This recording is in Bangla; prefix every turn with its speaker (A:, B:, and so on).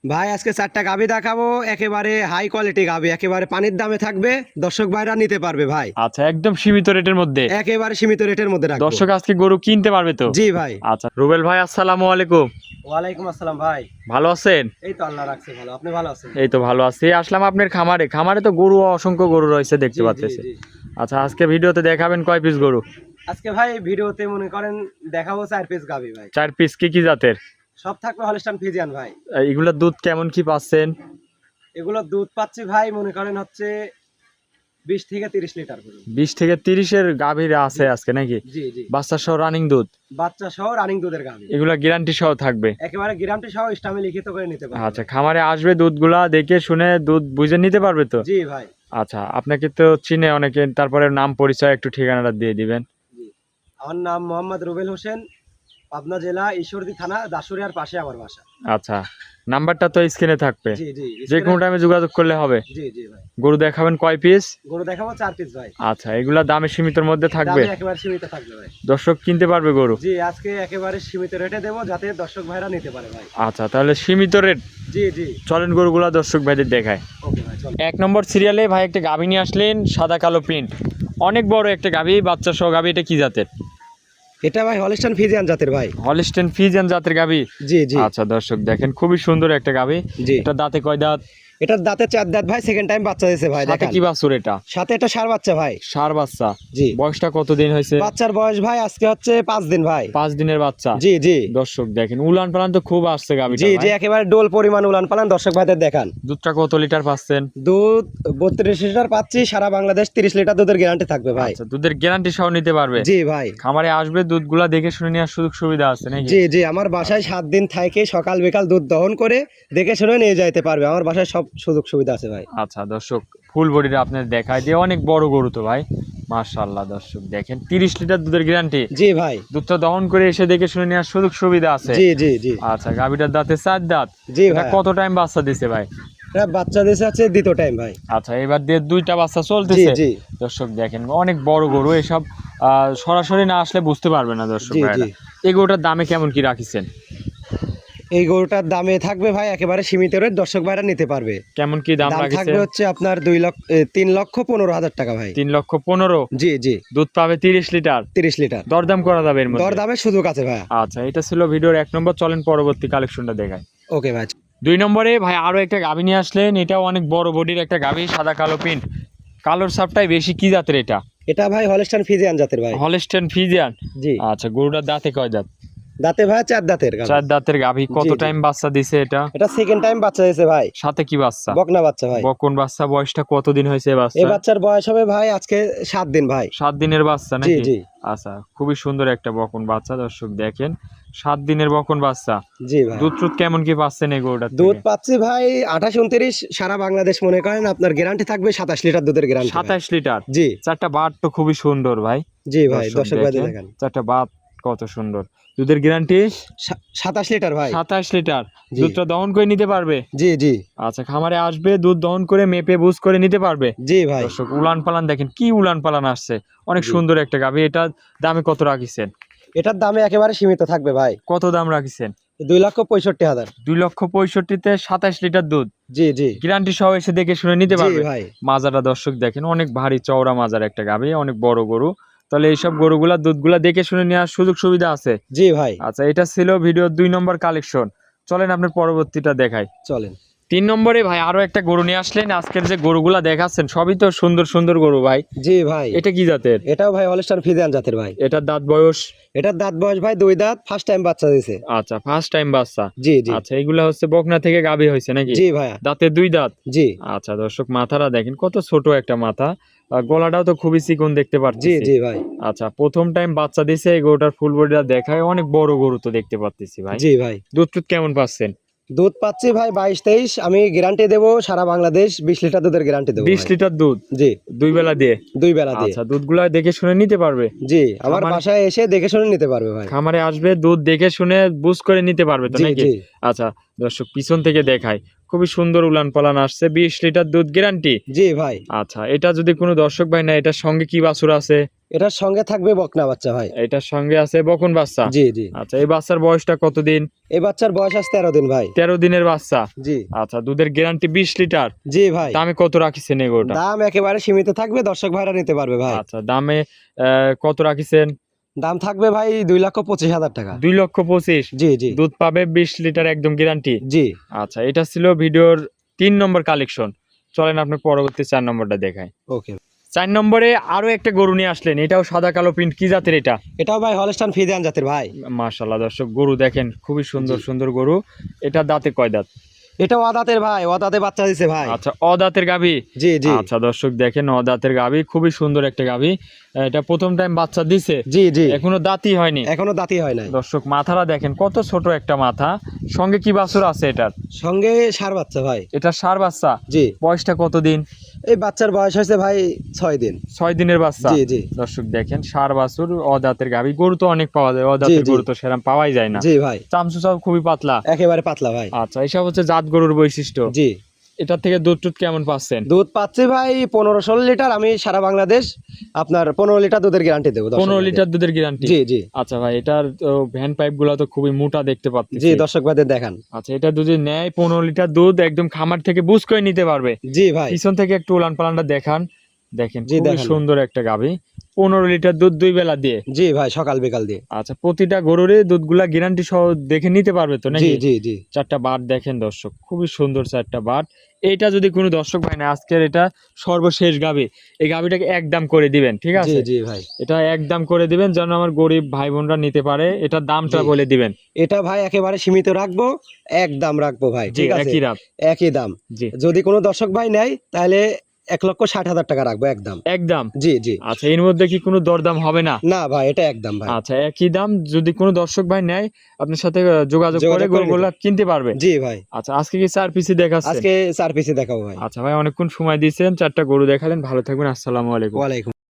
A: ভাই আজকে 4টা গাভী দেখাবো, একেবারে হাই কোয়ালিটি গাভী, একেবারে পানির দামে থাকবে, দর্শক ভাইরা নিতে পারবে ভাই।
B: আচ্ছা, একদম সীমিত রেটের মধ্যে,
A: একেবারে সীমিত রেটের মধ্যে রাখবো।
B: দর্শক আজকে গরু কিনতে পারবে তো?
A: জি ভাই।
B: আচ্ছা, রুবেল ভাই আসসালামু আলাইকুম।
A: ওয়ালাইকুম আসসালাম ভাই।
B: ভালো আছেন?
A: এই তো আল্লাহ রাখছে ভালো, আপনি ভালো আছেন?
B: এই তো ভালো আছি। আসলাম আপনার খামারে। খামারে তো গরু, অসংখ্য গরু রয়েছে দেখতে
A: জি,
B: পাচ্ছি।
A: জি।
B: আচ্ছা, আজকে ভিডিওতে দেখাবেন কয় পিস গরু?
A: আজকে ভাই ভিডিওতে মনে করেন দেখাবো 4 পিস গাভী ভাই।
B: 4 পিস। কি কি জাতের?
A: সব থাকবে হলস্টাইন ফ্রিজিয়ান ভাই।
B: এগুলোর দুধ কেমন কি পাচ্ছেন?
A: এগুলো দুধ পাচ্ছি ভাই মনে করেন হচ্ছে 20 থেকে 30 লিটার পর্যন্ত।
B: 20 থেকে 30-এর গাভীর আছে আজকে নাকি?
A: জি জি।
B: বাচ্চা সহ রানিং দুধ?
A: বাচ্চা সহ রানিং দুধের গাভী,
B: এগুলা গ্যারান্টি সহ থাকবে?
A: একেবারে গ্যারান্টি সহ স্টামে লিখিত করে নিতে পারবে।
B: আচ্ছা, খামারে আসবে, দুধগুলা দেখে শুনে দুধ বুঝে নিতে পারবে তো?
A: জি ভাই।
B: আচ্ছা, আপনাকে তো চিনে অনেকে, তারপরে নাম পরিচয় একটু ঠিকানাটা দিয়ে দিবেন।
A: জি, আমার নাম মোহাম্মদ রুবেল হোসেন, পাবনা জেলা ঈশ্বরদী থানা দাসুরিয়ার পাশে আমার বাসা।
B: আচ্ছা, নাম্বারটা তো স্ক্রিনে থাকবে,
A: জি জি।
B: যে কোনো টাইমে যোগাযোগ করলে হবে।
A: জি জি ভাই।
B: গরু দেখাবেন কয় পিস?
A: গরু দেখাবো 4 পিস ভাই।
B: আচ্ছা, এগুলা দামে সীমিতর মধ্যে থাকবে,
A: দামে একেবারে সীমিত থাকবে ভাই।
B: দর্শক কিনতে পারবে গরু?
A: জি, আজকে একেবারে সীমিত রেটে দেবো যাতে দর্শক ভাইরা নিতে পারে ভাই।
B: আচ্ছা, তাহলে সীমিত রেট।
A: জি জি।
B: চলেন গরুগুলা দর্শক ভাইদের দেখায়।
A: ওকে ভাই, চল।
B: 1 নম্বর সিরিয়ালে ভাই একটা গাভী নিয়ে আসলেন, সাদা কালো প্রিন্ট, অনেক বড় একটা গাভী, বাচ্চা সহ গাভী। এটা কি জাতের?
A: এটা ভাই হলস্টাইন ফ্রিজিয়ান জাতের ভাই।
B: হলিস্টেন ফ্রিজিয়ান জাতের গাভী?
A: জি জি।
B: আচ্ছা, দর্শক দেখেন খুবই সুন্দর একটা গাভী।
A: জি।
B: এটা দাঁতে কয় দাঁত?
A: এটার দাঁতে 4 দাঁত ভাই, সেকেন্ড টাইম বাচ্চা দিয়েছে ভাই।
B: সাথে
A: দেখেন
B: কি বাছুর এটা?
A: সাথে এটা ষাঁড় বাচ্চা ভাই।
B: ষাঁড় বাচ্চা?
A: জি।
B: বয়সটা কতদিন হয়েছে?
A: বাচ্চার বয়স ভাই আজকে হচ্ছে 5 দিন ভাই।
B: 5 দিনের বাচ্চা?
A: জি জি।
B: দর্শক দেখেন উলান পালান তো খুব আসছে গাভীটা।
A: জি জি, একেবারে ডোল পরিমাণ উলান পালান, দর্শক ভাইদের দেখান।
B: দুধটা কত লিটার পাচ্ছেন?
A: দুধ 32 লিটার পাচ্ছি, সারা বাংলাদেশ 30 লিটার দুধের গ্যারান্টি থাকবে ভাই।
B: আচ্ছা, দুধের গ্যারান্টি সহ নিতে পারবে?
A: জি ভাই।
B: খামারে আসবে, দুধগুলা দেখে শুনে নেওয়ার সুযোগ সুবিধা আছে নাকি?
A: জি জি, আমার বাসায় 7 দিন থেকে সকাল বিকাল দুধ দহন করে দেখে শুনে নিয়ে যাইতে পারবে, আমার বাসায় সব সুযোগ সুবিধা আছে ভাই।
B: আচ্ছা, দর্শক ফুল বডিটা আপনার দেখায় দিয়ে, অনেক বড় গরু তো ভাই, মাশাআল্লাহ। দর্শক দেখেন 30 লিটার দুধের গ্যারান্টি।
A: জি ভাই।
B: দুধটা দহন করে এসে দেখে শুনে নেওয়ার সুযোগ সুবিধা আছে।
A: জি জি জি।
B: আচ্ছা, গাভীটার দাঁতে 4 দাঁত।
A: জি
B: এটা
A: ভাই।
B: কত টাইম বাচ্চা দিছে ভাই?
A: এটা বাচ্চা দিয়েছে আছে দ্বিতীয় টাইম ভাই।
B: আচ্ছা, এবার দিয়ে 2টা বাচ্চা
A: জি
B: চলতেছে।
A: জি।
B: দর্শক দেখেন অনেক বড় গরু, এসব সরাসরি না আসলে বুঝতে পারবে না দর্শক
A: জি
B: ভাইরা।
A: জি।
B: এই গরুটার দামে কেমন কি রাখিছেন?
A: এই গরুটার দামে থাকবে ভাই একেবারে সীমিত রেট, দর্শক ভাইরা নিতে পারবে।
B: কেমন কি দাম
A: দাম
B: রাখিছেন?
A: থাকবে হচ্ছে আপনার 3,15,000 টাকা ভাই।
B: 3,15,000?
A: জি জি।
B: দুধ পাবে 30 লিটার?
A: 30 লিটার।
B: দরদাম করা যাবে এর মধ্যে?
A: দরদামের সুযোগ আছে ভাই।
B: আচ্ছা, এটা ছিল ভিডিওর 1 নম্বর। চলেন পরবর্তী কালেকশনটা দেখাই।
A: ওকে ভাই।
B: 2 নম্বরে ভাই আরো একটা গাভী নিয়ে আসলেন, এটাও অনেক বড় বডির একটা গাভী, সাদা কালো প্রিন্ট, কালোর সাপটাই বেশি। কি জাতের এটা?
A: এটা ভাই হলস্টাইন ফ্রিজিয়ান জাতের ভাই।
B: Holstein Friesian?
A: জি।
B: আচ্ছা, গরুটার দাঁতে কয় দাঁত?
A: দাঁতে ভাই 4 দাঁতের গাভী।
B: 4 দাঁতের গাভী। কত
A: জি, জি।
B: টাইম বাচ্চা দিছে এটা?
A: এটা সেকেন্ড টাইম বাচ্চা দিয়েছে ভাই।
B: সাথে কি বাচ্চা?
A: বকনা বাচ্চা ভাই।
B: বকন বাচ্চা। বয়সটা কতদিন হয়েছে
A: এই
B: বাচ্চা?
A: বাচ্চার বয়স হবে ভাই আজকে 7 দিন ভাই।
B: 7 দিনের বাচ্চা
A: জি
B: নাকি?
A: জি।
B: আচ্ছা, খুবই সুন্দর একটা বকন বাচ্চা, দর্শক দেখেন 7 দিনের বকন বাচ্চা।
A: জি ভাই।
B: দুধ টুধ কেমন কি পাচ্ছেন এই গরুটার
A: দুধ
B: থেকে?
A: পাচ্ছি ভাই 28-29, সারা বাংলাদেশ মনে করেন আপনার গ্যারান্টি থাকবে 27 লিটার দুধের গ্যারান্টি।
B: 27 লিটার?
A: জি
B: 4টা বাট তো খুবই সুন্দর ভাই।
A: জি ভাই,
B: দর্শক
A: দর্শক ভাই
B: দেখেন
A: দেখেন
B: 4টা বাট কত সুন্দর। দুধের গ্যারান্টি
A: 27 লিটার ভাই।
B: 27 লিটার।
A: জি।
B: দুধটা দহন করে নিতে পারবে?
A: জি জি।
B: আচ্ছা, খামারে আসবে, দুধ দহন করে মেপে বুঝ করে নিতে পারবে?
A: জি ভাই।
B: দর্শক উলান পালান দেখেন, কি উলান পালান আসছে, অনেক
A: জি।
B: সুন্দর একটা গাভী। এটা দামে কত রাখিছেন?
A: এটার দামে একেবারে সীমিত থাকবে ভাই।
B: কত দাম রাখিছেন?
A: 2,65,000।
B: 2,65,000-তে 27 লিটার দুধ,
A: জি জি।
B: গ্যারান্টি সহ এসে দেখে শুনে নিতে
A: জি
B: পারবে?
A: ভাই।
B: মাজাটা দর্শক দেখেন অনেক ভারী চওড়া মাজার একটা গাভী, অনেক বড় গরু। তাহলে এইসব গরুগুলা দুধগুলা দেখে শুনে নেওয়ার সুযোগ সুবিধা আছে।
A: জি ভাই।
B: আচ্ছা, এটা ছিল ভিডিও 2 নম্বর কালেকশন। চলেন আপনার পরবর্তীটা দেখাই।
A: চলেন।
B: 3 নম্বরে ভাই আরো একটা গরু নিয়ে আসলেন। আজকের যে গরুগুলা দেখাচ্ছেন সবই তো সুন্দর সুন্দর গরু ভাই।
A: জি ভাই।
B: এটা কি জাতের?
A: এটাও ভাই হলস্টাইন ফ্রিজিয়ান জাতের ভাই।
B: এটার দাঁত বয়স?
A: এটার দাঁত বয়স ভাই 2 দাঁত, ফার্স্ট টাইম বাচ্চা দিয়েছে।
B: আচ্ছা, ফার্স্ট টাইম বাচ্চা?
A: জি জি।
B: আচ্ছা, এগুলা হচ্ছে বকনা থেকে গাভী হয়েছে নাকি?
A: জি ভাইয়া।
B: দাঁতে 2 দাঁত?
A: জি
B: আচ্ছা, দর্শক মাথাটা দেখেন কত ছোট একটা মাথা, গলাটাও তো খুবই চিকন দেখতে
A: জি
B: পাচ্ছি।
A: জি ভাই।
B: আচ্ছা, প্রথম টাইম বাচ্চা দিছে, এই গরুটার ফুল বডিটা দেখায়, অনেক বড় গরু তো দেখতে পাচ্ছি ভাই।
A: জি ভাই।
B: দুধ টুধ কেমন পাচ্ছেন?
A: দুধ পাচ্ছি ভাই 22-23, আমি গ্যারান্টি দেবো সারা বাংলাদেশ 20 লিটার দুধের গ্যারান্টি দেবো
B: 20
A: ভাই।
B: লিটার দুধ?
A: জি।
B: 2 বেলা দিয়ে?
A: 2 বেলা দিয়ে।
B: আচ্ছা, দুধগুলা দেখে শুনে নিতে পারবে?
A: জি, আমার
B: খামারে-
A: বাসায় এসে দেখে শুনে নিতে পারবে ভাই।
B: খামারে আসবে, দুধ দেখে শুনে বুঝ করে নিতে পারবে তো
A: জি
B: নাকি?
A: জি।
B: আচ্ছা দর্শক পিছন থেকে দেখায়, খুবই সুন্দর উলান পালান আসছে, 20 লিটার দুধ গ্যারান্টি।
A: জি ভাই,
B: আচ্ছা এটা যদি কোনো দর্শক ভাই না, এটার সঙ্গে কি বাছুর আছে?
A: এটার সঙ্গে থাকবে বকনা বাচ্চা ভাই।
B: এটার সঙ্গে আছে বকন বাচ্চা।
A: জি জি,
B: আচ্ছা এই বাচ্চার বয়সটা কতদিন?
A: এই বাচ্চার বয়স আছে 13 দিন ভাই।
B: 13 দিনের বাচ্চা।
A: জি
B: আচ্ছা দুধের গ্যারান্টি 20 লিটার।
A: জি ভাই,
B: দামে কত রাখিছেন এগোটা?
A: দাম একেবারে সীমিত থাকবে, দর্শক ভাইরা নিতে পারবে ভাই।
B: আচ্ছা দামে কত রাখিছেন?
A: দাম থাকবে ভাই 2,25,000 টাকা।
B: 2,25,000।
A: জি জি
B: দুধ পাবে 20 লিটার একদম গ্যারান্টি।
A: জি,
B: আচ্ছা এটা ছিল ভিডিওর 3 নম্বর কালেকশন। চলেন আপনি পরবর্তী 4 নম্বরটা দেখাই।
A: ওকে।
B: 4 নম্বরে আরো একটা গরু নিয়ে আসলেন, এটাও সাদা কালো প্রিন্ট, কি জাতের এটা?
A: এটাও ভাই হলস্টাইন ফ্রিজিয়ান জাতের ভাই।
B: মাশাআল্লাহ দর্শক গরু দেখেন, খুবই সুন্দর
A: জি।
B: সুন্দর গরু। এটা দাঁতে কয় দাঁত?
A: এটা অদাতের ভাই, অদাতে বাচ্চা দিছে ভাই।
B: আচ্ছা অদাঁতের গাভী।
A: জি জি
B: আচ্ছা দর্শক দেখেন অদাঁতের গাভী, খুবই সুন্দর একটা গাভী। এটা প্রথম টাইম বাচ্চা দিছে,
A: জি জি,
B: এখনো দাঁতই হয়নি।
A: এখনো দাঁতই হয় নাই।
B: দর্শক মাথাটা দেখেন কত ছোট একটা মাথা। সঙ্গে কি বাছুর আছে এটার?
A: সঙ্গে ষাঁড় বাচ্চা ভাই।
B: এটা ষাঁড় বাচ্চা।
A: জি,
B: বয়সটা কতদিন?
A: এই বাচ্চার বয়স হয়েছে ভাই 6 দিন।
B: 6 দিনের বাচ্চা।
A: জি জি
B: দর্শক দেখেন ষাঁড় বাছুর, অদাঁতের গাভী। গরু তো অনেক পাওয়া যায়, অদাঁতের
A: জি।
B: গরু তো সেরকম পাওয়াই যায় না।
A: জি ভাই,
B: চামচুচাও খুবই পাতলা।
A: একেবারে পাতলা ভাই।
B: আচ্ছা এসব হচ্ছে জাত গরুর বৈশিষ্ট্য।
A: জি,
B: এটার থেকে দুধ টুধ কেমন পাচ্ছেন?
A: দুধ পাচ্ছি ভাই 15-16 লিটার। আমি সারা বাংলাদেশ আপনার 15 লিটার দুধের গ্যারান্টি দেবো।
B: 15 লিটার দুধের গ্যারান্টি।
A: জি জি
B: আচ্ছা ভাই এটার ভ্যান পাইপ গুলো তো খুবই মোটা দেখতে পাচ্ছি।
A: জি, দর্শক ভাইদের দেখান।
B: আচ্ছা এটা যদি নেয় 15 লিটার দুধ একদম খামার থেকে বুঝ করে নিতে পারবে।
A: জি ভাই,
B: পিছন থেকে একটু উলান পালানটা দেখান, দেখেন
A: জি,
B: খুবই
A: দেখান।
B: সুন্দর একটা গাভী। 15 লিটার দুধ 2 বেলা দিয়ে।
A: জি ভাই, সকাল বিকাল দিয়ে।
B: আচ্ছা প্রতিটা গরুরই দুধগুলা গ্যারান্টি সহ দেখে নিতে পারবে তো
A: জি
B: নাকি?
A: জি জি,
B: 4টা বাট দেখেন দর্শক, খুবই সুন্দর 4টা বাট। এইটা যদি কোনো দর্শক ভাই না, আজকের এটা সর্বশেষ গাভী, এই গাভীটাকে একদম করে দিবেন, ঠিক
A: জি
B: আছে?
A: জি ভাই,
B: এটা একদম করে দিবেন যেন আমার গরিব ভাই বোনরা নিতে পারে। এটার দামটা
A: জি।
B: বলে দিবেন।
A: এটা ভাই একেবারে সীমিত রাখবো, একদম রাখবো ভাই,
B: জি
A: ঠিক আছে?
B: একই দাম।
A: একই দাম।
B: জি
A: যদি কোনো দর্শক ভাই নেয় তাহলে 1,60,000 টাকা রাখবো একদম।
B: একদম।
A: জি জি,
B: আচ্ছা এর মধ্যে কি কোনো দরদাম হবে না?
A: না ভাই, এটা একদম ভাই।
B: আচ্ছা একই দাম। যদি কোনো দর্শক ভাই নেয় আপনার সাথে যোগাযোগ করে
A: যোগাযোগ করে
B: গরুগুলা কিনতে পারবে।
A: জি ভাই,
B: আচ্ছা আজকে কি 4 পিসি দেখাচ্ছেন?
A: আজকে 4 পিসে দেখাবো ভাই।
B: আচ্ছা ভাই অনেকক্ষণ সময় দিয়েছেন, 4টা গরু দেখালেন, ভালো থাকবেন, আসসালামু আলাইকুম।
A: ওয়ালাইকুম।